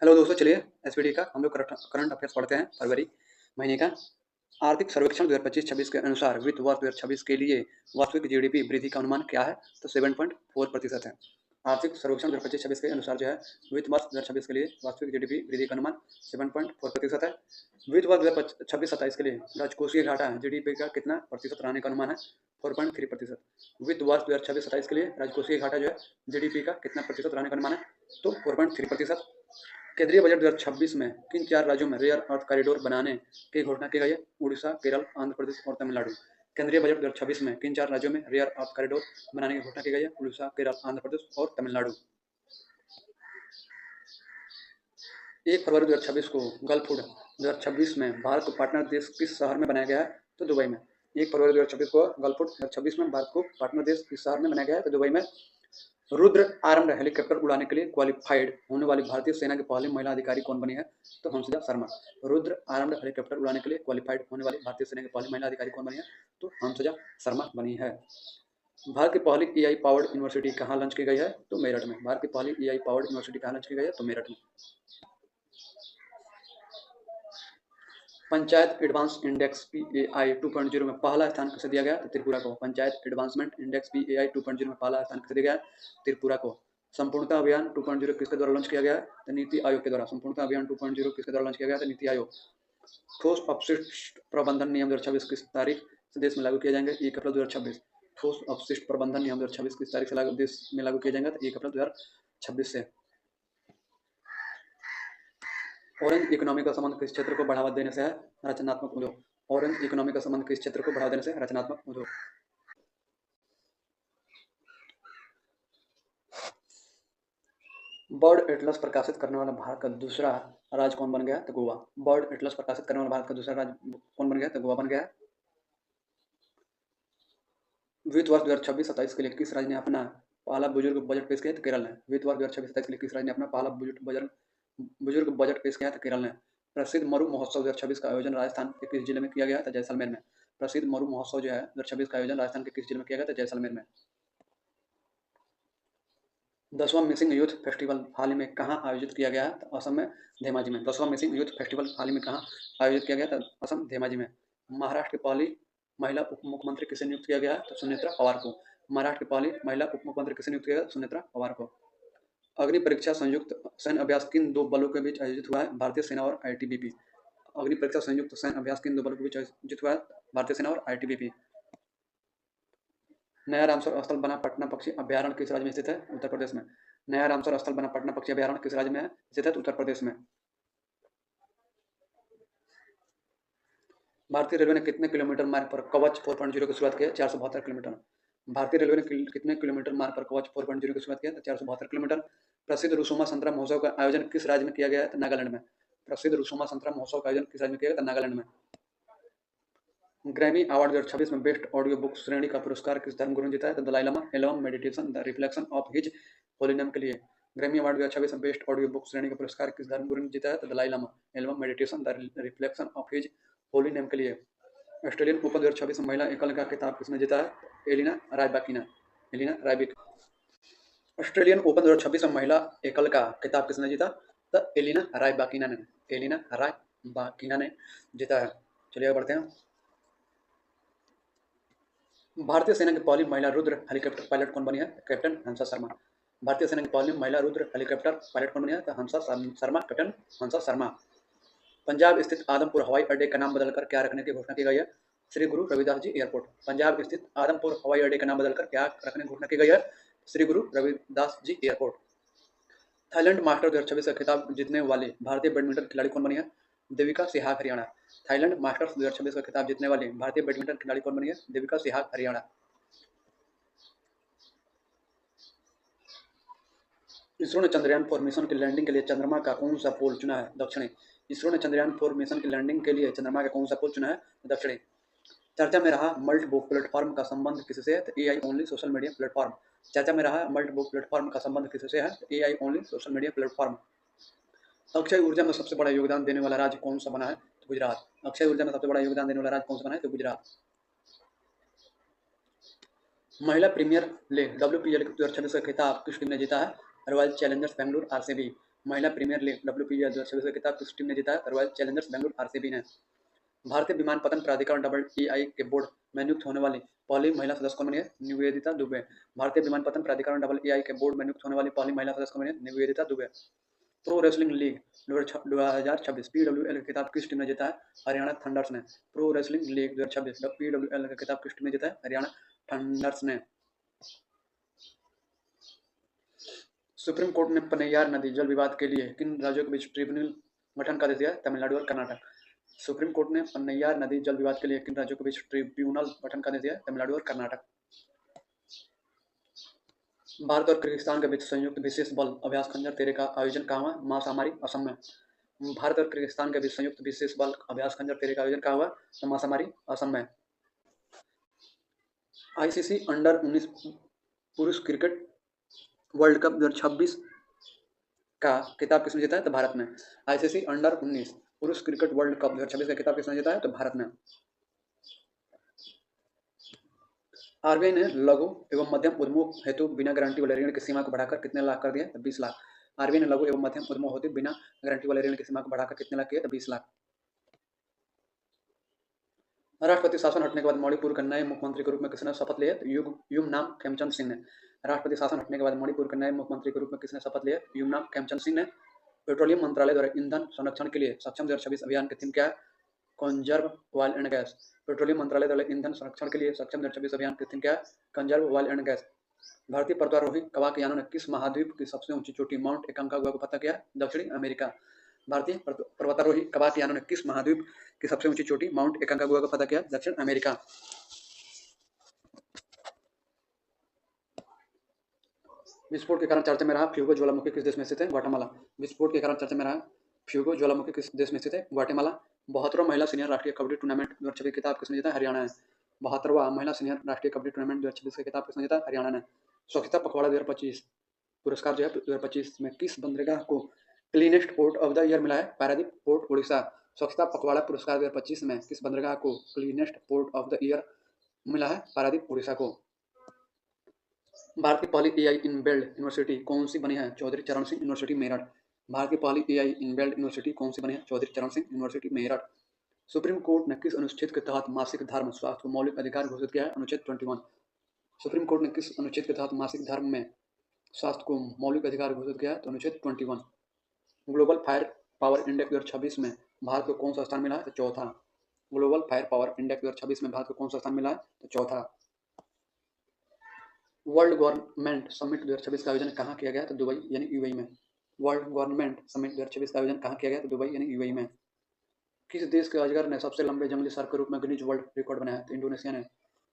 Hello दोस्तों, चलिए SPD का हम लोग करंट अफेयर्स पढ़ते हैं। फरवरी महीने का आर्थिक सर्वेक्षण 2025-26 के अनुसार वित्त वर्ष 2026 के लिए वास्तविक जीडीपी वृद्धि का अनुमान क्या है? तो 7.4% है। आर्थिक सर्वेक्षण 2025-26 के अनुसार जो है वित्त वर्ष 2026 के लिए वास्तविक जीडीपी वृद्धि का अनुमान 7.4% है। वित्त वर्ष 2026-27 के लिए राजकोषीय घाटा जीडीपी का कितना प्रतिशत रहने का अनुमान है? 4.3%। वित्त वर्ष 2026-27 के लिए राजकोषीय घाटा जो है जीडीपी का कितना प्रतिशत रहने का अनुमान है? तो 4.3%। केंद्रीय बजट 2026 में किन 4 राज्यों में रेयर अर्थ कॉरिडोर बनाने की घोषणा की गई है? उड़ीसा, केरल, आंध्र प्रदेश और तमिलनाडु। केंद्रीय बजट 2026 में किन 4 राज्यों में रेयर अर्थ कॉरिडोर बनाने की घोषणा की गई है? उड़ीसा, केरल, आंध्र प्रदेश और तमिलनाडु। 1 फरवरी 2026 को गल्फ फूड 2026 में भारत को पार्टनर देश किस शहर में बनाया गया है? तो दुबई में। 1 फरवरी 2026 को गल्फ फूड 2026 में भारत को पार्टनर देश किस शहर में बनाया गया है? तो दुबई में। रुद्र आर्म्ड हेलीकॉप्टर उड़ाने के लिए क्वालिफाइड होने वाली भारतीय सेना की पहली महिला अधिकारी कौन बनी है? तो हंसदा शर्मा। रुद्र आर्म्ड हेलीकॉप्टर उड़ाने के लिए क्वालिफाइड होने वाली भारतीय सेना की पहली महिला अधिकारी कौन बनी है? तो हंसदा शर्मा बनी है। भारत की पहली एआई पावर्ड यूनिवर्सिटी कहाँ लॉन्च की गई है? तो मेरठ में। भारत की पहली एआई पावर्ड यूनिवर्सिटी कहाँ लॉन्च की गई है? तो मेरठ में। पंचायत एडवांस इंडेक्स पीएआई 2.0 में पहला स्थान किसे दिया गया? तो त्रिपुरा को। पंचायत एडवांसमेंट इंडेक्स पीएआई 2.0 में पहला स्थान किसे दिया गया? त्रिपुरा को। संपूर्णता अभियान 2.0 किसके द्वारा लॉन्च किया गया है? तो नीति आयोग के द्वारा। संपूर्णता अभियान 2.0 किसके द्वारा लॉन्च किया गया? तो नीति आयोग। ठोस अपशिष्ट प्रबंधन नियम 2026 किस तारीख से देश में लागू किए जाएंगे? 1 अप्रैल 2026। ठोस अपशिष्ट प्रबंधन नियम 2026 किस तारीख से देश में लागू किए जाएंगे? तो 1 अप्रैल 2026 से। ऑरेंज इकोनॉमी का संबंध किस क्षेत्र को बढ़ावा देने से है? रचनात्मक उद्योग। ऑरेंज इकोनॉमी का संबंध किस क्षेत्र को बढ़ावा देने से? रचनात्मक उद्योग। बर्ड एटलस प्रकाशित करने वाला भारत का दूसरा राज्य कौन बन गया? तो गोवा। बर्ड एटलस प्रकाशित करने वाला भारत का दूसरा राज्य कौन बन गया? तो गोवा बन गया। वित्त वर्ष 2026-27 के लिए किस राज्य ने अपना पहला बुजुर्ग बजट पेश किया? तो केरल ने। वित्त वर्ष 2026-27 के लिए किस राज्य ने अपना पहला बुजुर्ग बजट पेश किया? तो केरल ने। प्रसिद्ध मरु महोत्सव 2026 का आयोजन राजस्थान के किस जिले में किया गया? तो जैसलमेर में। प्रसिद्ध मरु महोत्सव जो है 2026 का आयोजन राजस्थान के किस जिले में किया गया? तो जैसलमेर में। 10वां मिसिंग यूथ फेस्टिवल हाल ही में कहाँ आयोजित किया गया है? तो असम में, धेमाजी में। 10वां मिसिंग यूथ फेस्टिवल हाल ही में कहाँ आयोजित किया गया? तो असम, धेमाजी में। महाराष्ट्र की पहली महिला उप मुख्यमंत्री किसे नियुक्त किया गया है? तो सुनेत्रा पवार को। महाराष्ट्र की पहली महिला उप मुख्यमंत्री किसे नियुक्त किया गया? सुनेत्रा पवार को। अग्नि परीक्षा संयुक्त सैन्य अभ्यास किन 2 बलों के बीच आयोजित हुआ है? भारतीय सेना और आईटीबीपी। अग्नि परीक्षा संयुक्त सैन्य अभ्यास किन 2 बलों के बीच आयोजित हुआ है? भारतीय सेना और आईटीबीपी। नया रामसर स्थल बना पटना पक्षी अभ्यारण्य किस राज्य में स्थित है? उत्तर प्रदेश में। नया रामसर स्थल बना पटना पक्षी अभ्यारण्य किस राज्य में स्थित है? उत्तर प्रदेश में। भारतीय रेलवे ने कितने किलोमीटर मार्ग पर कवच 4.0 की शुरुआत की है? 472 किलोमीटर। भारतीय रेलवे ने कितने किलोमीटर मार्ग पर कवच 4.0 की शुरुआत की है? 472 किलोमीटर। प्रसिद्ध रुसुमा संतरा महोत्सव का आयोजन किस राज्य में किया गया है? तो नागालैंड में। प्रसिद्ध रुसुमा संतरा महोत्सव का आयोजन किस राज्य में किया गया? नागालैंड में। ग्रैमी अवार्ड 2026 में बेस्ट ऑडियो बुक श्रेणी का पुरस्कार किस धर्मगुरु ने जीता है? तो Dalai Lama album meditation the reflection of his holy name के लिए। ग्रैमी अवार्ड 2026 में बेस्ट ऑडियो बुक श्रेणी का पुरस्कार किस धर्मगुरु ने जीता है? तो Dalai Lama album meditation the reflection of his holy name के लिए। ऑस्ट्रेलियन ओपन 2026 में महिला एकल का खिताब किसने जीता है? Elena Rybakina. Elena Rybakina. Australian Open 2026 में महिला एकल का खिताब किसने जीता? तो एलिना रायबाकिना ने। एलिना रायबाकिना ने जीता है। चलिए बढ़ते हैं। भारतीय सेना की पहली महिला रुद्र हेलीकॉप्टर पायलट कौन बनी है? कैप्टन हंसा शर्मा। भारतीय सेना की पहली महिला रुद्र हेलीकॉप्टर पायलट कौन बनी है? तो हंसा शर्मा, कैप्टन हंसा शर्मा। पंजाब स्थित आदमपुर हवाई अड्डे का नाम बदलकर क्या रखने की घोषणा की गई है? श्री गुरु रविदास जी एयरपोर्ट। पंजाब स्थित आदमपुर हवाई अड्डे का नाम बदलकर क्या रखने की घोषणा की गई है? Shri Guru Ravidas ji airport. Thailand master 2026 का खिताब जीतने वाली भारतीय बैडमिंटन खिलाड़ी कौन बनी है? देविका सिहाग हरियाणा। थाईलैंड मास्टर्स 2026 का खिताब जीतने वाली भारतीय बैडमिंटन खिलाड़ी कौन बनी है? देविका सिहाग हरियाणा। इसरो ने चंद्रयान-4 मिशन की लैंडिंग के लिए चंद्रमा का कौन सा पोल चुना है? दक्षिणी। इसरो ने चंद्रयान-4 मिशन की लैंडिंग के लिए चंद्रमा का कौन सा पोल चुना है? दक्षिणी। चर्चा में रहा मल्ट बुक प्लेटफॉर्म का संबंध किससे है? तो AI only social media platform. चर्चा में रहा मल्ट बुक प्लेटफॉर्म का संबंध किससे है? तो AI only social media platform. Akshay ऊर्जा में सबसे बड़ा योगदान देने वाला राज्य कौन सा बना है? तो गुजरात। अक्षय ऊर्जा में सबसे बड़ा योगदान देने वाला राज्य कौन सा बना है? तो गुजरात। महिला प्रीमियर लीग WPL 2026 का खिताब किस टीम ने जीता है? Royal Challengers Bengaluru RCB. महिला प्रीमियर लीग WPL 2026 का खिताब किस टीम ने जीता है? रॉयल चैलेंजर्स बेंगलुरु RCB ने। भारतीय विमानपत्तन प्राधिकरण (EI) के बोर्ड में नियुक्त होने वाली पहली महिला सदस्य कौन बनी है? निवेदिता दुबे। भारतीय विमानपत्तन प्राधिकरण (EI) के बोर्ड में नियुक्त होने वाली पहली महिला सदस्य कौन बनी है? Nivedita Dubey. Pro wrestling league 2026 PWL का खिताब किस टीम ने जीता है? हरियाणा थंडर्स ने। प्रो रेसलिंग लीग 2026 PWL का खिताब किस टीम ने जीता है? हरियाणा थंडर्स ने। सुप्रीम कोर्ट ने पन्नैयार नदी जल विवाद के लिए किन राज्यों के बीच ट्रिब्यूनल गठन का आदेश दिया? तमिलनाडु और कर्नाटक। सुप्रीम कोर्ट ने पन्नैयार नदी जल विवाद के लिए किन राज्यों के बीच ट्रिब्यूनल गठन का आदेश दिया? तमिलनाडु और कर्नाटक। भारत और किर्गिस्तान के बीच संयुक्त विशेष बल अभ्यास खंजर तेरे का आयोजन कहाँ हुआ? मासामारी, असम में। भारत और किर्गिस्तान के बीच संयुक्त विशेष बल अभ्यास खंजर तेरे का आयोजन कहाँ हुआ? तो मासामारी, असम में। ICC अंडर-19 पुरुष क्रिकेट वर्ल्ड कप 2026 का खिताब किसने जीता है? तो भारत ने। ICC अंडर-19 पुरुष क्रिकेट वर्ल्ड कप 2026 का खिताब किसने जीता है? तो भारत ने। RBI ने लघु एवं मध्यम उद्यमों हेतु बिना गारंटी वाले ऋण की सीमा को बढ़ाकर कितने लाख कर दिया? तो 20 लाख। RBI ने लघु एवं मध्यम उद्यमों हेतु बिना गारंटी वाले ऋण की सीमा को बढ़ाकर कितने लाख किया? तो 20 लाख। राष्ट्रपति शासन हटने के बाद मणिपुर के नए मुख्यमंत्री के रूप में किसने शपथ लिया? तो युमनाम खेमचंद सिंह ने। राष्ट्रपति शासन हटने के बाद मणिपुर के नए मुख्यमंत्री के रूप में किसने शपथ लिया? युमनाम खेमचंद सिंह ने। पेट्रोलियम मंत्रालय द्वारा ईंधन संरक्षण के लिए सक्षम 2026 अभियान की थीम क्या है? Conserve oil and gas. Petroleum मंत्रालय द्वारा ईंधन संरक्षण के लिए सक्षम 2026 अभियान की थीम क्या है? Conserve oil and gas. भारतीय पर्वतारोही कवाक यानों ने किस महाद्वीप की सबसे ऊंची चोटी माउंट एकांकागुआ को फतह किया? दक्षिणी अमेरिका। भारतीय पर्वतारोही कवाक यानों ने किस महाद्वीप की सबसे ऊंची चोटी माउंट एकांकागुआ को फतह किया? दक्षिण अमेरिका। विस्फोट के कारण चर्चा में रहा फ्यूगो ज्वालामुखी किस देश में स्थित है? ग्वाटेमाला। विस्फोट के कारण चर्चा में रहा फ्यूगो ज्वालामुखी किस देश में स्थित है? ग्वाटेमाला। 72वां महिला सीनियर राष्ट्रीय कबड्डी टूर्नामेंट 2026 खिताब किसने जीता? हरियाणा है। 72वां महिला सीनियर राष्ट्रीय कबड्डी टूर्नामेंट 2026 का खिताब किसने जीता? हरियाणा ने। स्वच्छता पखवाड़ा 2025 पुरस्कार जो है 2025 में किस बंदरगाह को cleanest port of the year मिला है? पारादीप पोर्ट, उड़ीसा। स्वच्छता पखवाड़ा पुरस्कार 2025 में किस बंदरगाह को cleanest port of the year मिला है? पारादीप, उड़ीसा को। भारत की पहली AI इनबिल्ड यूनिवर्सिटी कौन सी बनी है? चौधरी चरण सिंह यूनिवर्सिटी, मेरठ। भारत की पहली AI इनबिल्ड यूनिवर्सिटी कौन सी बनी है? चौधरी चरण Singh university, Meerut. Supreme court ने किस अनुच्छेद के तहत मासिक धर्म स्वास्थ्य को मौलिक अधिकार घोषित किया है? अनुच्छेद 21। सुप्रीम कोर्ट ने किस अनुच्छेद के तहत मासिक धर्म में स्वास्थ्य को मौलिक अधिकार घोषित किया है? तो अनुच्छेद 21। ग्लोबल फायर पावर इंडेक्स 2026 में भारत को कौन सा स्थान मिला है? तो चौथा। ग्लोबल फायर पावर इंडेक्स 2026 में भारत को कौन सा स्थान मिला है? तो चौथा। वर्ल्ड गवर्नमेंट समिट 2026 का आयोजन कहाँ किया गया? तो दुबई यानी UAE में। वर्ल्ड गवर्नमेंट समिट 2026 का आयोजन कहाँ किया गया? तो दुबई यानी UAE में। किस देश के अजगर ने सबसे लंबे जंगली सर्प के रूप में गिनीज वर्ल्ड रिकॉर्ड बनाया? तो इंडोनेशिया ने।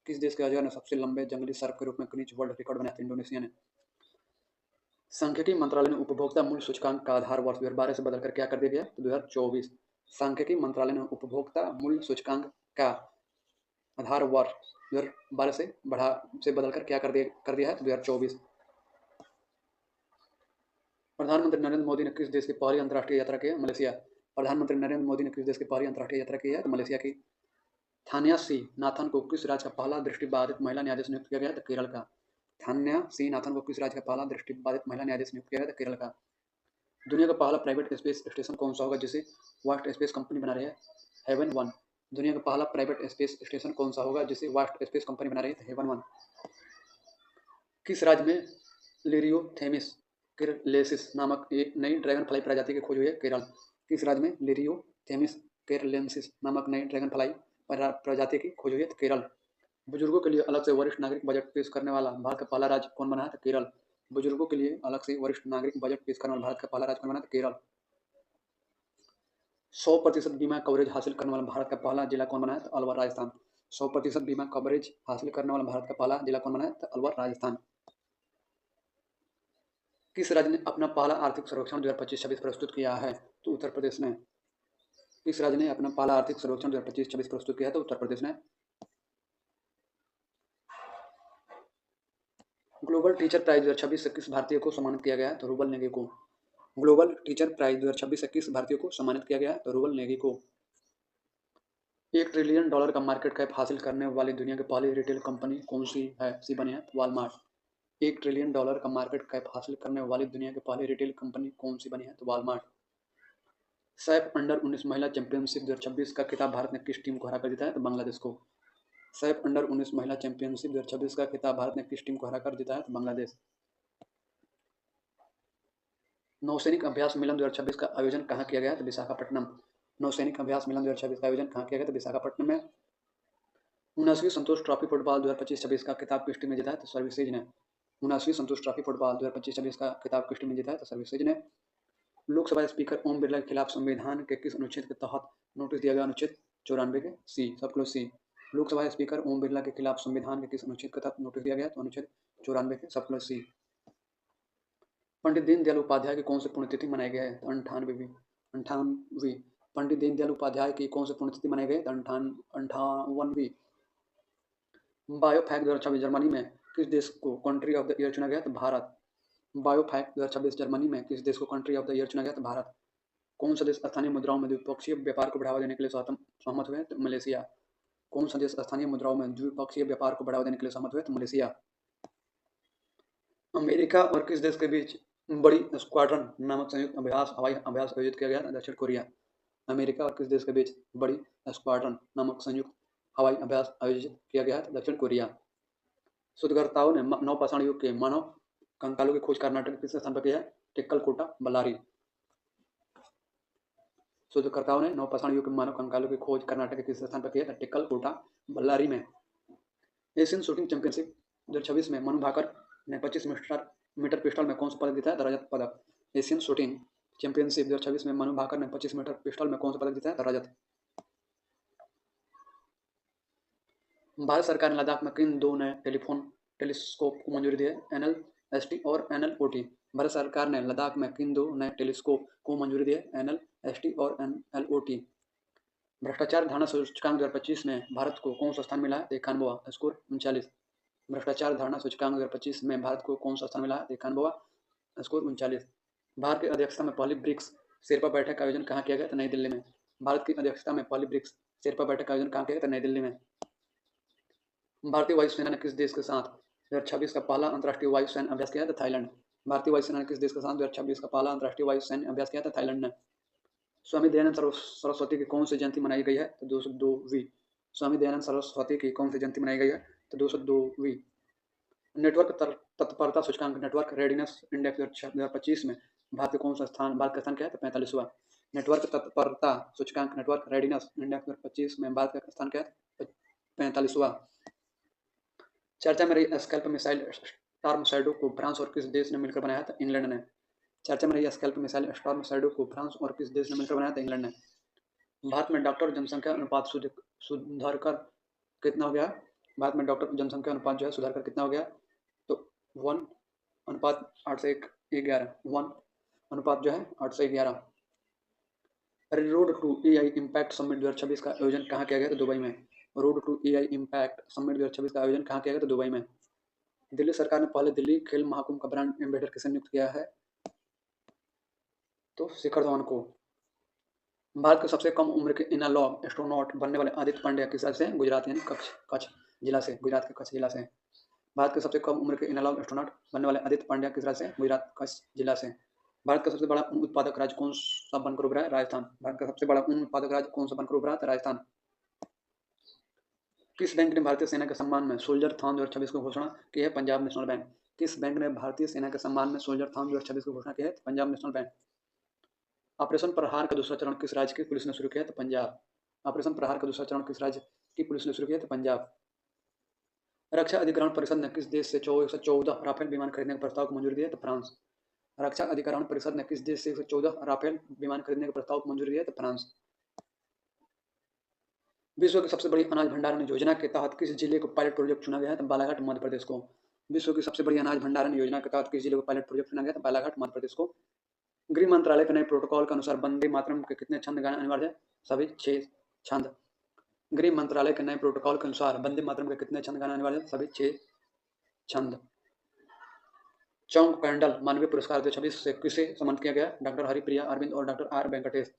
किस देश के अजगर ने सबसे लंबे जंगली सर्प के रूप में गिनीज वर्ल्ड रिकॉर्ड बनाया? तो इंडोनेशिया ने। सांख्यिकी मंत्रालय ने उपभोक्ता मूल्य सूचकांक का आधार वर्ष 2012 से बदलकर क्या कर दिया गया? तो 2024। सांख्यिकी मंत्रालय ने उपभोक्ता मूल्य सूचकांक का आधार वर्ष 2012 से बदलकर क्या कर दिया है? तो 2024। प्रधानमंत्री नरेंद्र मोदी ने किस देश की पहली अंतर्राष्ट्रीय यात्रा की है? मलेशिया। प्रधानमंत्री नरेंद्र मोदी ने किस देश की पहली अंतर्राष्ट्रीय यात्रा की है? तो मलेशिया की। थान्या सी नाथन को किस राज्य का पहला दृष्टिबाधित महिला न्यायाधीश नियुक्त किया गया? तो केरल का। थान्या सी नाथन को किस राज्य का पहला दृष्टिबाधित महिला न्यायाधीश नियुक्त किया गया? तो केरल का। दुनिया का पहला प्राइवेट स्पेस स्टेशन कौन सा होगा जिसे वास्ट स्पेस कंपनी बना रही है? हेवन 1। दुनिया का पहला प्राइवेट स्पेस स्टेशन कौन सा होगा जिसे वास्ट स्पेस कंपनी बना रही है? हेवन 1। किस राज्य में लिरियोथेमिस केरलेंसिस नामक एक नई ड्रैगन फ्लाई प्रजाति की खोज हुई है? केरल। किस राज्य में लिरियोथेमिस केरलेंसिस नामक नई ड्रैगन फ्लाई प्रजाति की खोज हुई है? केरल। बुजुर्गों के लिए अलग से वरिष्ठ नागरिक बजट पेश करने वाला भारत का पहला राज्य कौन बना है? केरल। बुजुर्गों के लिए अलग से वरिष्ठ नागरिक बजट पेश करने वाला भारत का पहला राज्य कौन बना है? केरल। 100% बीमा कवरेज हासिल करने वाला भारत का पहला जिला कौन बना है? तो अलवर, राजस्थान। 100% बीमा कवरेज हासिल करने वाला भारत का पहला जिला कौन बना है? तो अलवर, राजस्थान। किस राज्य ने अपना पहला आर्थिक सर्वेक्षण 2025-26 प्रस्तुत किया है? तो उत्तर प्रदेश ने। किस राज्य ने अपना पहला आर्थिक सर्वेक्षण 2025-26 प्रस्तुत किया है? तो उत्तर प्रदेश ने। ग्लोबल टीचर प्राइज 2026 से किस भारतीय को सम्मानित किया गया है? तो रूबल नेगी को। ग्लोबल टीचर प्राइज 2026 से किस भारतीय को सम्मानित किया गया है? तो रूबल नेगी को। $1 ट्रिलियन का मार्केट कैप हासिल करने वाली दुनिया की पहली रिटेल कंपनी कौन सी है? सी बनी है? वॉलमार्ट। $1 ट्रिलियन का मार्केट कैप हासिल करने वाली दुनिया की पहली रिटेल कंपनी कौन सी बनी है? तो वॉलमार्ट। सैफ अंडर 19 महिला चैंपियनशिप 2026 का खिताब भारत ने किस टीम को हराकर जीता है? तो बांग्लादेश को। सैफ अंडर 19 महिला चैंपियनशिप 2026 का खिताब भारत ने किस टीम को हराकर जीता है? तो बांग्लादेश। नौसैनिक अभ्यास मिलन 2026 का आयोजन कहाँ किया गया है? तो विशाखापट्टनम। नौसैनिक अभ्यास मिलन 2026 का आयोजन कहाँ किया गया? तो विशाखापट्टनम में। 79वीं संतोष ट्रॉफी फुटबॉल 2025-26 का खिताब किस टीम ने जीता है? तो सर्विसेज ने। 79वीं संतोष ट्रॉफी फुटबॉल 2025-26 का खिताब किस टीम ने जीता है? तो सर्विसेज ने। लोकसभा स्पीकर ओम बिरला के खिलाफ संविधान के किस अनुच्छेद के तहत नोटिस दिया गया? अनुच्छेद 94 के सी, सब close C. Lok Sabha speaker Om Birla के खिलाफ संविधान के किस अनुच्छेद के तहत नोटिस दिया गया? तो अनुच्छेद 94 के सब क्लोज सी। पंडित दीनदयाल उपाध्याय की कौन सी पुण्यतिथि मनाई गई है? तो 58वीं। पंडित दीनदयाल उपाध्याय की कौन सी पुण्यतिथि मनाई गई? तो 58वीं। बायोफैक 2026 जर्मनी में किस देश को कंट्री ऑफ द ईयर चुना गया? तो भारत। बायोफैक 2026 जर्मनी में किस देश को कंट्री ऑफ द ईयर चुना गया? तो भारत। कौन सा देश स्थानीय मुद्राओं में द्विपक्षीय व्यापार को बढ़ावा देने के लिए सहमत हुए? तो मलेशिया। कौन सा देश स्थानीय मुद्राओं में द्विपक्षीय व्यापार को बढ़ावा देने के लिए सहमत हुए? तो मलेशिया। अमेरिका और किस देश के बीच बड़ी स्क्वाड्रन नामक संयुक्त हवाई अभ्यास आयोजित किया गया? दक्षिण कोरिया। अमेरिका और किस देश के बीच बड़ी स्क्वाड्रन नामक संयुक्त हवाई अभ्यास आयोजित किया गया? दक्षिण कोरिया। शोधकर्ताओं ने नवपाषाण युग के मानव कंकालों की खोज कर्नाटक किस स्थान पर की है? टेक्कलकोटा, बल्लारी। शोधकर्ताओं ने नवपाषाण युग के मानव कंकालों की खोज कर्नाटक के किस स्थान पर की है? टेक्कलकोटा, बल्लारी में। एशियन शूटिंग चैंपियनशिप 2026 में मनु भाकर ने 25 मीटर पिस्टल में कौन सा पदक जीता है? रजत पदक। एशियन शूटिंग चैंपियनशिप 2026 में मनु भाकर ने 25 मीटर पिस्टल में कौन सा पदक जीता है? रजत। भारत सरकार ने लद्दाख में किन दो नए टेलीस्कोप को मंजूरी दी है? NLST और NLOT। भारत सरकार ने लद्दाख में किन दो नए टेलीस्कोप को मंजूरी दी है? NLST और NLOT। भ्रष्टाचार धारणा सूचकांक 2025 में भारत को कौन सा स्थान मिला है? 91वां, स्कोर 39। भ्रष्टाचार धारणा सूचकांक 2025 में भारत को कौन सा स्थान मिला है? 91वां, स्कोर 39। भारत की अध्यक्षता में पहली ब्रिक्स शेरपा बैठक का आयोजन कहाँ किया गया? तो नई दिल्ली में। भारत की अध्यक्षता में पहली ब्रिक्स शेरपा बैठक का आयोजन कहाँ किया गया? तो नई दिल्ली में। भारतीय वायुसेना ने किस देश के साथ 2026 का पहला अंतर्राष्ट्रीय वायुसेना अभ्यास किया? था थाईलैंड। भारतीय वायुसेना ने किस देश के साथ 2026 का पहला अंतर्राष्ट्रीय वायुसेना अभ्यास किया? था थाईलैंड ने। स्वामी दयानंद सरस्वती की कौन सी जयंती मनाई गई है? तो 202वीं। स्वामी दयानंद सरस्वती की कौन सी जयंती मनाई गई है? तो 202वीं। नेटवर्क तत्परता सूचकांक नेटवर्क रेडिनेस इंडेक्स 2025 में भारत का स्थान क्या है? तो 45वां। नेटवर्क तत्परता सूचकांक नेटवर्क रेडिनेस इंडेक्स 2025 में भारत का स्थान क्या है? 45वां। चर्चा में रही स्कैल्प मिसाइल स्टॉर्म शैडो को फ्रांस और किस देश ने मिलकर बनाया था? इंग्लैंड ने। चर्चा में रही स्कैल्प मिसाइल स्टॉर्म शैडो को फ्रांस और किस देश ने मिलकर बनाया था? इंग्लैंड ने। भारत में डॉक्टर जनसंख्या अनुपात सुधार कर कितना हो गया? भारत में डॉक्टर जनसंख्या अनुपात जो है सुधार कर कितना हो गया? तो 1:8:11। 1 जो है 8:11। Road to AI impact summit 2026 का आयोजन कहाँ किया गया? तो दुबई में। Road to AI impact summit 2026 का आयोजन कहाँ किया गया? तो दुबई में। दिल्ली सरकार ने पहले दिल्ली खेल महाकुंभ का ब्रांड एम्बेसडर किसे नियुक्त किया है? तो शिखर धवन को। भारत के सबसे कम उम्र के एनालॉग एस्ट्रोनॉट बनने वाले आदित्य पांड्या किस राज्य से? गुजरात, यानी कच्छ जिला से। गुजरात के कच्छ जिला से। भारत के सबसे कम उम्र के एनालॉग एस्ट्रोनॉट बनने वाले आदित्य पांड्या किस राज्य से? गुजरात, कच्छ जिला से। भारत का सबसे बड़ा ऊन उत्पादक राज्य कौन सा बनकर उभरा है? राजस्थान। भारत का सबसे बड़ा ऊन उत्पादक राज्य कौन सा बनकर उभरा है? राजस्थान। किस बैंक ने भारतीय सेना के सम्मान में सोल्जर थॉन 2026 की घोषणा की है? Punjab national bank. किस बैंक ने भारतीय सेना के सम्मान में सोल्जर थॉन 2026 की घोषणा की है? Punjab national bank. ऑपरेशन प्रहार का दूसरा चरण किस राज्य की पुलिस ने शुरू किया? तो पंजाब। ऑपरेशन प्रहार का दूसरा चरण किस राज्य की पुलिस ने शुरू किया? तो पंजाब। रक्षा अधिग्रहण परिषद ने किस देश से 114 राफेल विमान खरीदने के प्रस्ताव को मंजूरी दी है? तो फ्रांस। रक्षा अधिग्रहण परिषद ने किस देश से 114 राफेल विमान खरीदने के प्रस्ताव को मंजूरी दी है? तो फ्रांस। विश्व की सबसे बड़ी अनाज भंडारण योजना के तहत किस जिले को पायलट प्रोजेक्ट चुना गया है? तो बालाघाट, मध्य प्रदेश को। विश्व की सबसे बड़ी अनाज भंडारण योजना के तहत किस जिले को पायलट प्रोजेक्ट चुना गया? तो बालाघाट, मध्य प्रदेश को। गृह मंत्रालय के नए प्रोटोकॉल के अनुसार वंदे मातरम के कितने छंद गाने अनिवार्य है? सभी 6 छंद। गृह मंत्रालय के नए प्रोटोकॉल के अनुसार वंदे मातरम के कितने छंद गाने अनिवार्य है? सभी 6 छंद। चौंक कैंडल मानवीय पुरस्कार 2026 से किसे सम्मानित किया गया? डॉक्टर हरिप्रिया अरविंद और डॉक्टर आर वेंकटेश।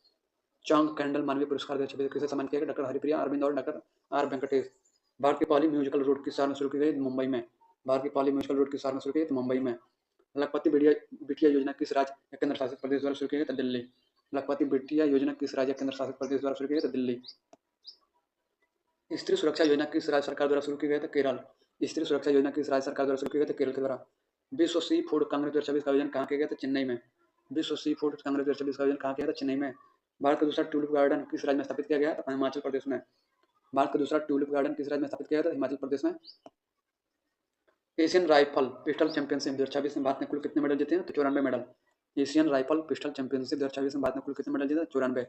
चौंक कैंडल मानवीय पुरस्कार 2026 किसे सम्मानित किया गया? डॉक्टर हरिप्रिया अरविंद और डॉक्टर आर वेंकटेश। भारत की पहली म्यूजिकल रोड किस शहर में शुरू की गई? मुंबई में। भारत की पहली म्यूनिसिपल रोड किस शहर में शुरू की गई? तो मुंबई में। लखपति बिटिया बिटिया योजना किस राज्य या केंद्र शासित प्रदेश द्वारा शुरू की गई? तो दिल्ली। लखपति बिटिया योजना किस राज्य या केंद्र शासित प्रदेश द्वारा शुरू की गई? तो दिल्ली। स्त्री सुरक्षा योजना किस राज्य सरकार द्वारा शुरू की गई? तो केरल। स्त्री सुरक्षा योजना किस राज्य सरकार द्वारा शुरू की गई? तो केरल के द्वारा। विश्व सी फूड कांग्रेस 2026 का आयोजन कहाँ किया गया? तो चेन्नई में। विश्व सी फूड कांग्रेस 2026 का आयोजन कहाँ किया? तो चेन्नई में। भारत का दूसरा ट्यूलिप गार्डन किस राज्य में स्थापित किया गया? तो हिमाचल प्रदेश में। भारत का दूसरा ट्यूलिप गार्डन किस राज्य में स्थापित किया गया? तो हिमाचल प्रदेश में। एशियन राइफल पिस्टल चैंपियनशिप 2026 में भारत ने कुल कितने मेडल जीते हैं? तो 94 medal. Asian rifle pistol championship 2026 में भारत ने कुल कितने मेडल जीते? 94।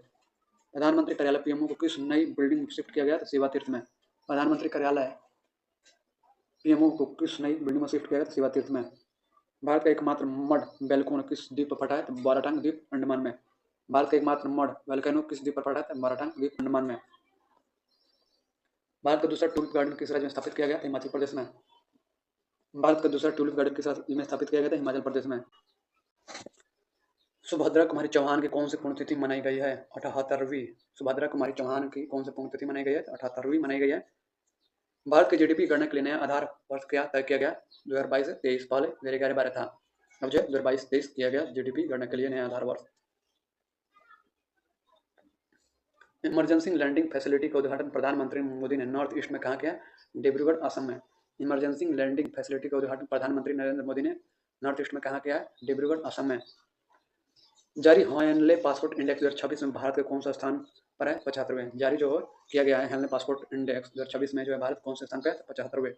प्रधानमंत्री कार्यालय पीएमओ को किस नई बिल्डिंग में शिफ्ट किया गया? तो सेवा तीर्थ में। प्रधानमंत्री कार्यालय पीएमओ को किस नई बिल्डिंग में शिफ्ट किया गया? तो सेवा तीर्थ में। भारत का एकमात्र मड वैल्कैनो किस द्वीप पर फटा है? तो बाराटांग द्वीप अंडमान में। भारत का एकमात्र मड वैल्कैनो किस द्वीप पर फटा है? तो बाराटांग द्वीप अंडमान में। भारत का दूसरा टूलिप गार्डन किस राज्य में स्थापित किया गया? हिमाचल प्रदेश में। भारत का दूसरा टूलिप गार्डन किस राज्य में स्थापित किया गया था? हिमाचल प्रदेश में। सुभद्रा कुमारी चौहान की कौन सी पुण्यतिथि मनाई गई है? 78वीं। सुभद्रा कुमारी चौहान की कौन सी पुण्यतिथि मनाई गई है? 78वीं मनाई गई है। भारत की जीडीपी गणना के लिए नया आधार वर्ष क्या तय किया गया? 2022 से 23। पहले 2011-12 था। अब जो 2022-23 किया गया जीडीपी गणना के लिए नया आधार वर्ष। इमरजेंसी लैंडिंग फैसिलिटी का उद्घाटन प्रधानमंत्री मोदी ने नॉर्थ ईस्ट में कहाँ किया? डिब्रूगढ़ असम में। इमरजेंसी लैंडिंग फैसिलिटी का उद्घाटन प्रधानमंत्री नरेंद्र मोदी ने नॉर्थ ईस्ट में कहाँ किया है? डिब्रूगढ़ असम में। जारी हेनले पासपोर्ट इंडेक्स 2026 में भारत के कौन सा स्थान पर है? 75वें। जारी जो किया गया है हेनले पासपोर्ट इंडेक्स 2026 में जो है भारत कौन से स्थान पर है? 75वें।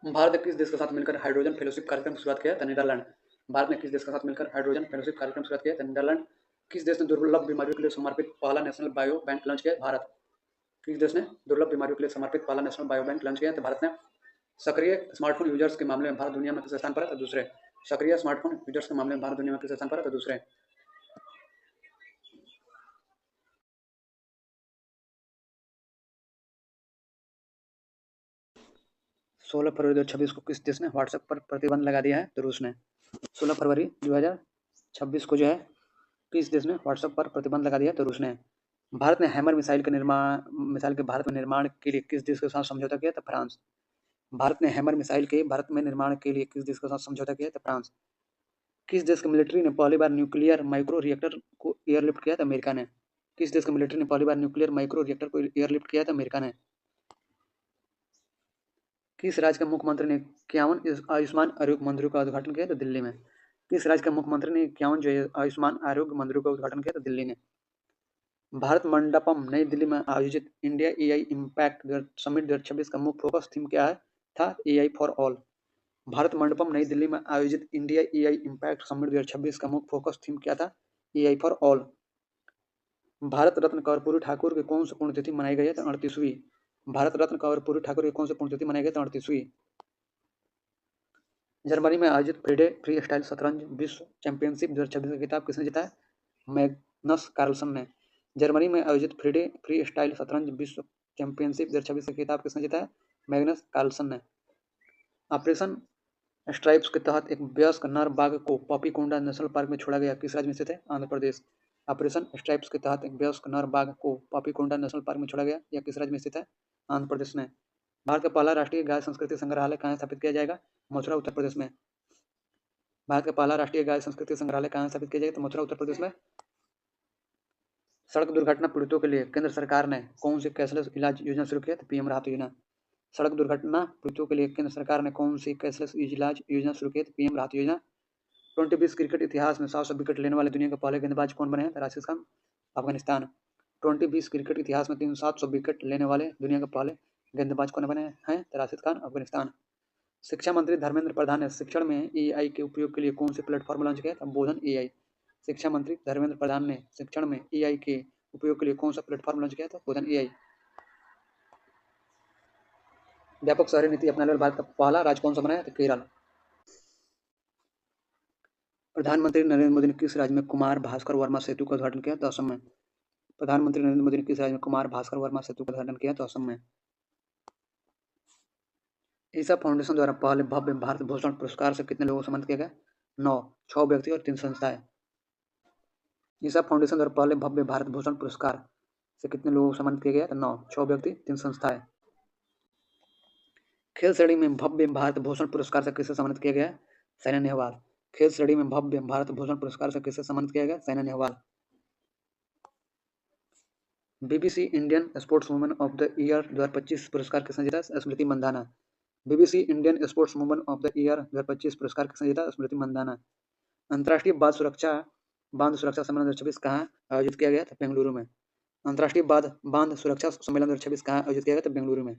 भारत ने किस देश के साथ मिलकर हाइड्रोजन फेलोशिप कार्यक्रम की शुरुआत किया है? नीदरलैंड। भारत ने किस देश के साथ मिलकर हाइड्रोजन फेलोशिप कार्यक्रम की शुरुआत किया है? नीदरलैंड। किस देश ने दुर्लभ बीमारियों के लिए समर्पित पहला नेशनल बायो बैंक लॉन्च किया? भारत। किस देश ने दुर्लभ बीमारियों के लिए समर्पित पहला नेशनल बायो बैंक लॉन्च किया? तो भारत ने। सक्रिय स्मार्टफोन यूजर्स के मामले में भारत दुनिया में किस स्थान पर है? तो दूसरे। सक्रिय स्मार्टफोन यूजर्स के मामले में भारत दुनिया में किस स्थान पर है? तो दूसरे। 16 फरवरी 2026 को किस देश ने व्हाट्सएप पर प्रतिबंध लगा दिया है? तो रूस ने। 16 फरवरी 2026 को जो है किस देश ने व्हाट्सएप पर प्रतिबंध लगा दिया? तो रूस ने। भारत ने हैमर मिसाइल के भारत में निर्माण के लिए किस देश के साथ समझौता किया? तो फ्रांस। भारत ने हैमर मिसाइल के भारत में निर्माण के लिए किस देश के साथ समझौता किया? तो फ्रांस। किस देश की मिलिट्री ने पहली बार न्यूक्लियर माइक्रो रिएक्टर को एयरलिफ्ट किया? तो अमेरिका ने। किस देश की मिलिट्री ने पहली बार न्यूक्लियर माइक्रो रिएक्टर को एयरलिफ्ट किया? तो अमेरिका ने। किस राज्य के मुख्यमंत्री ने 51 आयुष्मान आरोग्य मंदिरों का उद्घाटन किया? तो दिल्ली में। किस राज्य के मुख्यमंत्री ने 51 जो है आयुष्मान आरोग्य मंदिरों का उद्घाटन किया? तो दिल्ली ने। भारत मंडपम नई दिल्ली में आयोजित इंडिया एआई इम्पैक्ट समिट 2026 का मुख्य फोकस थीम क्या है? था AI for all. Bharat Mandapam नई दिल्ली में आयोजित इंडिया एआई इम्पैक्ट समिट 2026 का मुख्य फोकस थीम क्या था? AI for all. Bharat Ratna Karpoori Thakur की कौन सी पुण्यतिथि मनाई गई है? तो 38वीं। भारत रत्न कर्पूरी ठाकुर की कौन सी पुण्यतिथि मनाई गई? तो 38वीं। जर्मनी में आयोजित फ्रीडे फ्री स्टाइल शतरंज विश्व चैंपियनशिप 2026 का खिताब किसने जीता है? मैग्नस कार्लसन ने। जर्मनी में आयोजित फ्रीडे फ्री स्टाइल शतरंज विश्व चैंपियनशिप 2026 का खिताब किसने जीता है? मैग्नस कार्लसन ने। ऑपरेशन स्ट्राइप्स के तहत एक वयस्क नर बाघ को पापीकोंडा नेशनल पार्क में छोड़ा गया। किस राज्य में स्थित है? आंध्र प्रदेश। ऑपरेशन स्ट्राइप्स के तहत एक वयस्क नर बाघ को पापीकोंडा नेशनल पार्क में छोड़ा गया। यह किस राज्य में स्थित है? आंध्र प्रदेश में। भारत का पहला राष्ट्रीय गाय संस्कृति संग्रहालय कहाँ स्थापित किया जाएगा? मथुरा उत्तर प्रदेश में। भारत का पहला राष्ट्रीय गाय संस्कृति संग्रहालय कहाँ स्थापित किया जाएगा? तो मथुरा उत्तर प्रदेश में। सड़क दुर्घटना पीड़ितों के लिए केंद्र सरकार ने कौन सी कैशलेस इलाज योजना शुरू की है? तो पीएम राहत योजना। सड़क दुर्घटना पीड़ितों के लिए केंद्र सरकार ने कौन सी कैशलेस इलाज योजना शुरू की है? तो पीएम राहत योजना। 2020 क्रिकेट इतिहास में 700 विकेट लेने वाले दुनिया के पहले गेंदबाज कौन बने हैं? तो राशिद खान, अफगानिस्तान। 2020 क्रिकेट इतिहास में 700 विकेट लेने वाले दुनिया के पहले गेंदबाज कौन बने हैं? तो राशिद खान, अफगानिस्तान। शिक्षा मंत्री धर्मेंद्र प्रधान ने शिक्षण में एआई के उपयोग के लिए कौन से प्लेटफॉर्म लॉन्च किया? तो बोधन एआई। शिक्षा मंत्री धर्मेंद्र प्रधान ने शिक्षण में एआई के उपयोग के लिए कौन सा प्लेटफॉर्म लॉन्च किया? तो बोधन एआई। व्यापक शहरी नीति अपनाने वाला भारत का पहला राज्य कौन सा बना है? तो केरल। प्रधानमंत्री नरेंद्र मोदी ने किस राज्य में कुमार भास्कर वर्मा सेतु का उद्घाटन किया? तो असम में। प्रधानमंत्री नरेंद्र मोदी ने किस राज्य में कुमार भास्कर वर्मा सेतु का उद्घाटन किया? तो असम में। ईसा फाउंडेशन द्वारा पहले भव्य भारत भूषण पुरस्कार से कितने लोगों को सम्मानित किया गया? 9, 6 व्यक्ति और 3 संस्थाएं। ईसा फाउंडेशन द्वारा पहले भव्य भारत भूषण पुरस्कार से कितने लोगों को सम्मानित किया गया? तो 9, 6 व्यक्ति, 3 संस्थाएं। खेल श्रेणी में भव्य भारत भूषण पुरस्कार से किसे सम्मानित किया गया? साइना नेहवाल। खेल श्रेणी में भव्य भारत भूषण पुरस्कार से किसे सम्मानित किया गया? Saina Nehwal. BBC Indian sports woman of the year 2025 पुरस्कार किसने जीता? Smriti Mandhana. BBC Indian sports woman of the year 2025 पुरस्कार किसने जीता? स्मृति मंदाना। अंतर्राष्ट्रीय बांध सुरक्षा सम्मेलन 2026 कहाँ आयोजित किया गया था? बेंगलुरु में। अंतर्राष्ट्रीय बांध सुरक्षा सम्मेलन 2026 कहाँ आयोजित किया गया था? बेंगलुरु में।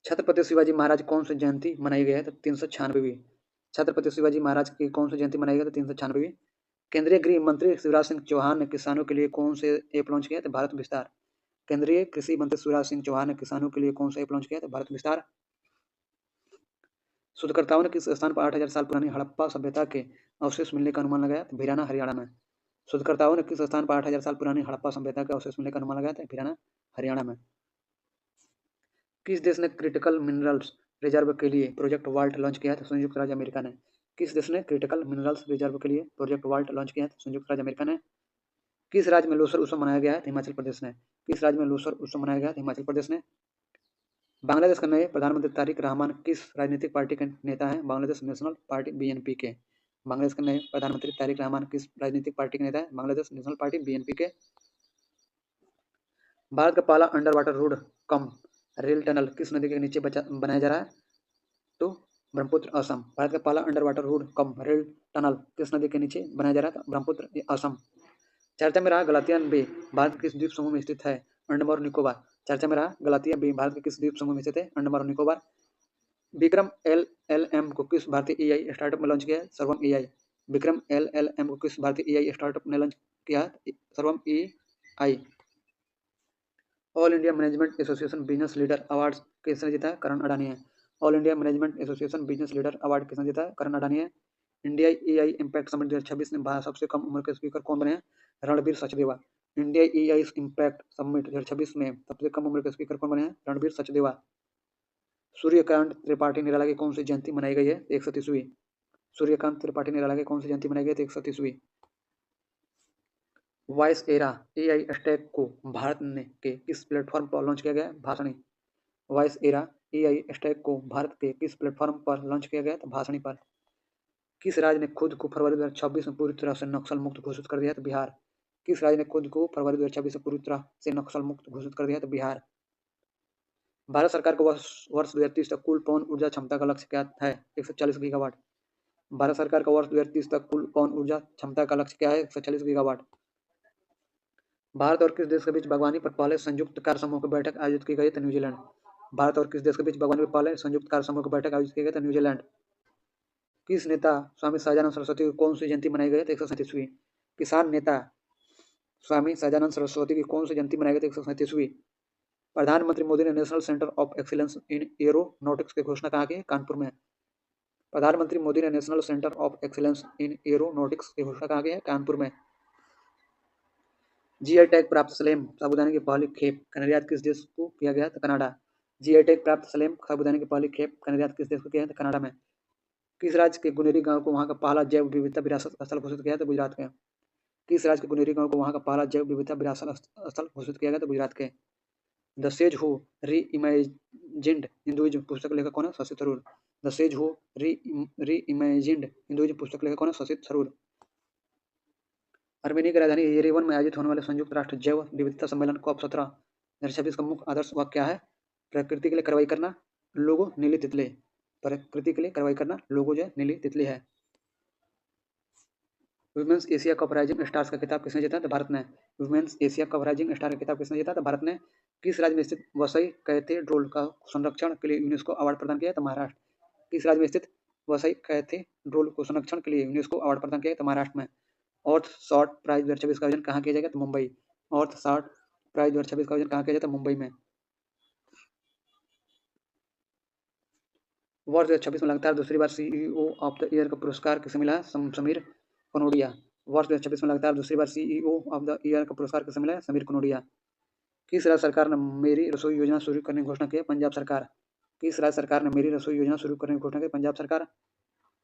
छत्रपति शिवाजी महाराज कौन सी जयंती मनाई गई है? तो 396वीं। छत्रपति शिवाजी महाराज की कौन सी जयंती मनाई गई? तो 396वीं। केंद्रीय गृह मंत्री शिवराज सिंह चौहान ने किसानों के लिए कौन से ऐप लॉन्च किया? तो भारत विस्तार। केंद्रीय कृषि मंत्री शिवराज सिंह चौहान ने किसानों के लिए कौन सा ऐप लॉन्च किया? तो भारत विस्तार। शोधकर्ताओं ने किस स्थान पर 8000 साल पुरानी हड़प्पा सभ्यता के अवशेष मिलने का अनुमान लगाया? तो भिराना, हरियाणा में। शोधकर्ताओं ने किस स्थान पर 8000 साल पुरानी हड़प्पा सभ्यता के अवशेष मिलने का अनुमान लगाया? तो भिराना, हरियाणा में। किस देश ने क्रिटिकल मिनरल्स रिजर्व के लिए प्रोजेक्ट वाल्ट लॉन्च किया है? तो संयुक्त राज्य अमेरिका ने। किस देश ने क्रिटिकल मिनरल्स रिजर्व के लिए प्रोजेक्ट वाल्ट लॉन्च किया है? तो संयुक्त राज्य अमेरिका ने। किस राज्य में लोसर उत्सव मनाया गया है? तो हिमाचल प्रदेश ने। किस राज्य में लोसर उत्सव मनाया गया है? तो हिमाचल प्रदेश ने। बांग्लादेश के नए प्रधानमंत्री तारिक रहमान किस राजनीतिक पार्टी के नेता हैं? बांग्लादेश नेशनल पार्टी बीएनपी के। बांग्लादेश के नए प्रधानमंत्री तारिक रहमान किस राजनीतिक पार्टी के नेता हैं? बांग्लादेश नेशनल पार्टी बीएनपी के। भारत का पहला under water road cum rail tunnel किस नदी के नीचे बनाया जा रहा है? तो ब्रह्मपुत्र, असम। भारत का पहला under water road cum rail tunnel किस नदी के नीचे बनाया जा रहा था? ब्रह्मपुत्र, असम। चर्चा में रहा गलातिया बे भारत के किस द्वीप समूह में स्थित है? अंडमान और निकोबार। चर्चा में रहा गलातिया बे भारत के किस द्वीप समूह में स्थित है? अंडमान और निकोबार। विक्रम एलएलएम को किस भारतीय एआई स्टार्टअप में लॉन्च किया है? सर्वम एआई। विक्रम एलएलएम को किस भारतीय एआई स्टार्टअप ने लॉन्च किया है? सर्वम AI. All India management association business leader award किसने जीता है? करण अडानी है। All India management association business leader award किसने जीता है? करण अडानी है। इंडिया एआई इम्पैक्ट समिट 2026 में सबसे कम उम्र के स्पीकर कौन बने हैं? Ranbir Sachdeva. India AI impact summit 2026 में सबसे कम उम्र के स्पीकर कौन बने हैं? रणबीर सचदेवा। सूर्यकांत त्रिपाठी निराला की कौन सी जयंती मनाई गई है? 130वीं। सूर्यकांत त्रिपाठी निराला की कौन सी जयंती मनाई गई है? 130वीं। वॉइस एरा एआई स्टैक को भारत के किस प्लेटफॉर्म पर लॉन्च किया गया है? Bhashini. Voice era AI stack को भारत के किस प्लेटफॉर्म पर लॉन्च किया गया है? तो भाषणी पर। किस राज्य ने खुद को फरवरी 2026 में पूरी तरह से नक्सल मुक्त घोषित कर दिया? तो बिहार। किस राज्य ने खुद को फरवरी 2026 से पूरी तरह से नक्सल मुक्त घोषित कर दिया? तो बिहार। भारत सरकार को वर्ष 2030 तक कुल पवन ऊर्जा क्षमता का लक्ष्य क्या है? 140 गीगावाट। भारत सरकार का वर्ष 2030 तक कुल पवन ऊर्जा क्षमता का लक्ष्य क्या है? 140 गीगावाट। भारत और किस देश के बीच बागवानी पर पहले संयुक्त कार्य समूह की बैठक आयोजित की गई? तो न्यूजीलैंड। भारत और किस देश के बीच बागवानी पर पहले संयुक्त कार्य समूह की बैठक आयोजित की गई? तो न्यूजीलैंड। किस नेता स्वामी सहजानंद सरस्वती की कौन सी जयंती मनाई गई? 137वीं। किसान नेता स्वामी सहजानंद सरस्वती की कौन सी जयंती मनाई गई? 137वीं। प्रधानमंत्री मोदी ने national centre of excellence in aeronautics की घोषणा कहाँ की है? कानपुर में। प्रधानमंत्री मोदी ने national centre of excellence in aeronautics की घोषणा कहाँ की है? कानपुर में। जीआई टैग प्राप्त सलेम साबूदाने की पहली खेप का निर्यात किस देश को किया गया? तो कनाडा। जीआई टैग प्राप्त सलेम साबूदाने की पहली खेप का निर्यात किस देश को किया है? तो कनाडा में। किस राज्य के गुनेरी गांव को वहां का पहला जैव विविधता विरासत स्थल घोषित किया है? तो गुजरात के। किस राज्य के गुनेरी गांव को वहां का पहला जैव विविधता विरासत स्थल घोषित किया गया? तो गुजरात के। द सेज हु री इमेजिन्ड हिंदुइज्म पुस्तक लेखक कौन है? Shashi Tharoor. The sage who री इमेजिन्ड हिंदुइज्म पुस्तक लेखक कौन है? शशि थरूर। अर्मेनिया की राजधानी येरेवन में आयोजित होने वाले संयुक्त राष्ट्र जैव विविधता सम्मेलन COP 17 2026 का मुख्य आदर्श वाक्य क्या है? प्रकृति के लिए कार्रवाई करना, लोगो नीली तितली। प्रकृति के लिए कार्रवाई करना, लोगो जो नीली तितली है। Women's Asia Cup rising stars का खिताब किसने जीता? तो भारत ने। Women's Asia Cup rising star का खिताब किसने जीता? तो भारत ने। किस राज्य में स्थित वसई कैथेड्रल का संरक्षण के लिए यूनेस्को अवार्ड प्रदान किया? तो महाराष्ट्र। किस राज्य में स्थित वसई कैथेड्रल को संरक्षण के लिए यूनेस्को अवार्ड प्रदान किया? तो महाराष्ट्र में। ऑर्थ शॉर्ट प्राइज 2026 का आयोजन कहाँ किया जाएगा? तो मुंबई। ऑर्थ शॉर्ट प्राइज 2026 का आयोजन कहाँ किया जाता है? मुंबई में। वर्ष 2026 में लगातार दूसरी बार सीईओ ऑफ द ईयर का पुरस्कार किसे मिला? समीर कनोडिया। वर्ष 2026 में लगातार दूसरी बार सीईओ ऑफ द ईयर का पुरस्कार किसे मिला? समीर कनोडिया। किस राज्य सरकार ने मेरी रसोई योजना शुरू करने की घोषणा की? पंजाब सरकार। किस राज्य सरकार ने मेरी रसोई योजना शुरू करने की घोषणा की? पंजाब सरकार।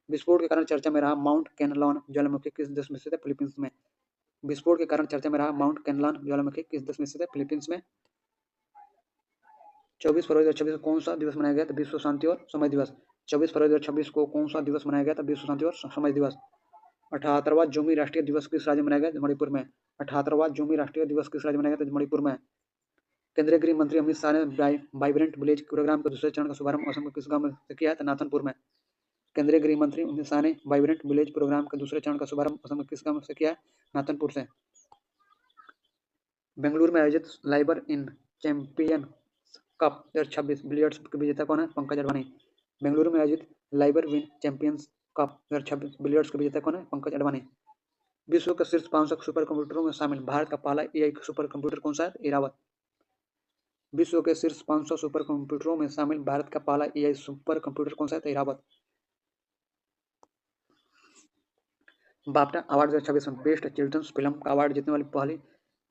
विस्फोट के कारण चर्चा में रहा माउंट कैनलॉन ज्वालामुखी किस देश में स्थित है? फिलीपींस में। विस्फोट के कारण चर्चा में रहा माउंट कैनलॉन ज्वालामुखी किस देश में स्थित है? फिलीपींस में। 24 फरवरी 2026 को कौन सा दिवस मनाया गया था? विश्व शांति और समझ दिवस। 24 फरवरी 2026 को कौन सा दिवस मनाया गया था? विश्व शांति और समझ दिवस। 78वां जोमी राष्ट्रीय दिवस किस राज्य में मनाया गया? मणिपुर में। 78वां जोमी राष्ट्रीय दिवस किस राज्य में मनाया गया था? मणिपुर में। केंद्रीय गृह मंत्री अमित शाह ने वाइब्रेंट विलेज प्रोग्राम के दूसरे चरण का शुभारंभ असम के किस गांव में किया है? नाथनपुर में। केंद्रीय गृह मंत्री अमित शाह ने वाइब्रेंट विलेज प्रोग्राम के दूसरे चरण का शुभारंभ असम के किस गांव से किया है? नाथनपुर से। बेंगलुरु में आयोजित लाइबर इन चैंपियन कप 2026 बिलियर्ड्स के विजेता कौन है? पंकज अडवाणी। बेंगलुरु में आयोजित Liber win champions cup 2026 billiards के विजेता कौन है? पंकज अडवाणी। विश्व के शीर्ष 500 सुपर कंप्यूटरों में शामिल भारत का पहला एआई सुपर कंप्यूटर कौन सा है? इरावत। विश्व के शीर्ष 500 सुपर कंप्यूटरों में शामिल भारत का पहला एआई सुपर कंप्यूटर कौन सा है? इरावत। बाफ्टा अवार्ड 2026 में बेस्ट चिल्ड्रंस फिल्म का अवार्ड जीतने वाली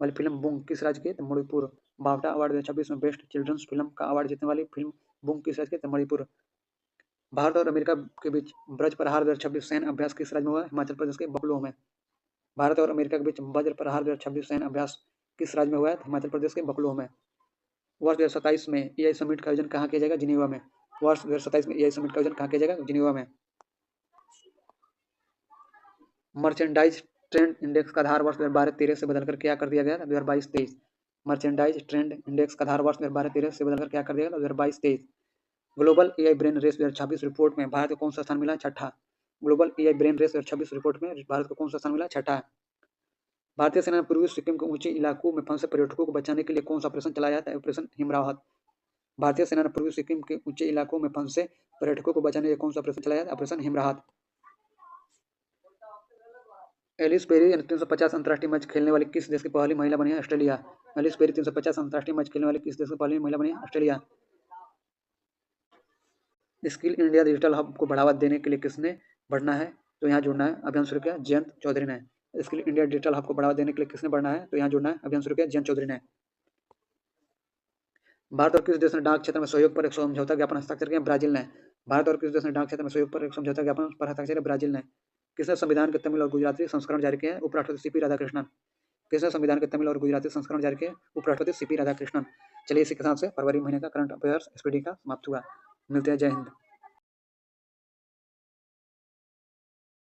फिल्म बूम किस राज्य की? मणिपुर। बाफ्टा अवार्ड 2026 में बेस्ट चिल्ड्रंस फिल्म का अवार्ड जीतने वाली फिल्म बूम किस राज्य की? मणिपुर। भारत और अमेरिका के बीच ब्रज प्रहार 2026 सैन्य अभ्यास किस राज्य में हुआ? हिमाचल प्रदेश के बकलू में। भारत और अमेरिका के बीच वज्र प्रहार 2026 सैन्य अभ्यास किस राज्य में हुआ है? हिमाचल प्रदेश के बकलू में। वर्ष 2027 में एआई समिट का आयोजन कहाँ किया जाएगा? जिनेवा में। वर्ष 2027 में एआई समिट का आयोजन कहाँ किया जाएगा? जिनेवा में। मर्चेंडाइज ट्रेंड इंडेक्स का आधार वर्ष 2012-13 से बदलकर क्या कर दिया गया था? 2022-23। मर्चेंडाइज ट्रेंड इंडेक्स का आधार वर्ष 2012-13 से बदलकर क्या कर दिया गया? 2022-23। Global AI brain race 2026 report में भारत को कौन सा स्थान मिला? छठा। Global AI brain race 2026 report में भारत को कौन सा स्थान मिला? छठा। भारतीय सेना ने पूर्वी सिक्किम के ऊंचे इलाकों में फंसे पर्यटकों को बचाने के लिए कौन सा ऑपरेशन चलाया था? ऑपरेशन हिमराहत। भारतीय सेना ने पूर्वी सिक्किम के ऊंचे इलाकों में फंसे पर्यटकों को बचाने के लिए कौन सा ऑपरेशन चलाया था? ऑपरेशन हिमराहत। एलिस पेरी 350 अंतर्राष्ट्रीय मैच खेलने वाली किस देश की पहली महिला बनी है? ऑस्ट्रेलिया। एलिस पेरी 350 अंतर्राष्ट्रीय मैच खेलने वाली किस देश की पहली महिला बनी है? Australia. Skill India digital hub को बढ़ावा देने के लिए किसने बढ़ना है तो यहाँ जुड़ना है? अभियान शुरू किया जयंत चौधरी ने। स्किल इंडिया डिजिटल हब को बढ़ावा देने के लिए किसने बढ़ना है तो यहाँ जुड़ना है? अभियान शुरू किया जयंत चौधरी ने। भारत और किस देश ने डाक क्षेत्र में सहयोग पर एक समझौता ज्ञापन हस्ताक्षर किया? ब्राजील ने। भारत और किस देश ने डाक क्षेत्र में सहयोग पर एक समझौता ज्ञापन पर हस्ताक्षर किया? ब्राजील ने। किसने संविधान के तमिल और गुजराती संस्करण जारी किए हैं? उपराष्ट्रपति सीपी राधाकृष्णन। किसने संविधान के तमिल और गुजराती संस्करण जारी किए? उपराष्ट्रपति सीपी राधाकृष्णन। चलिए इसी के साथ से फरवरी महीने का करंट अफेयर्स SPD का समाप्त हुआ। मिलते हैं। जय हिंद।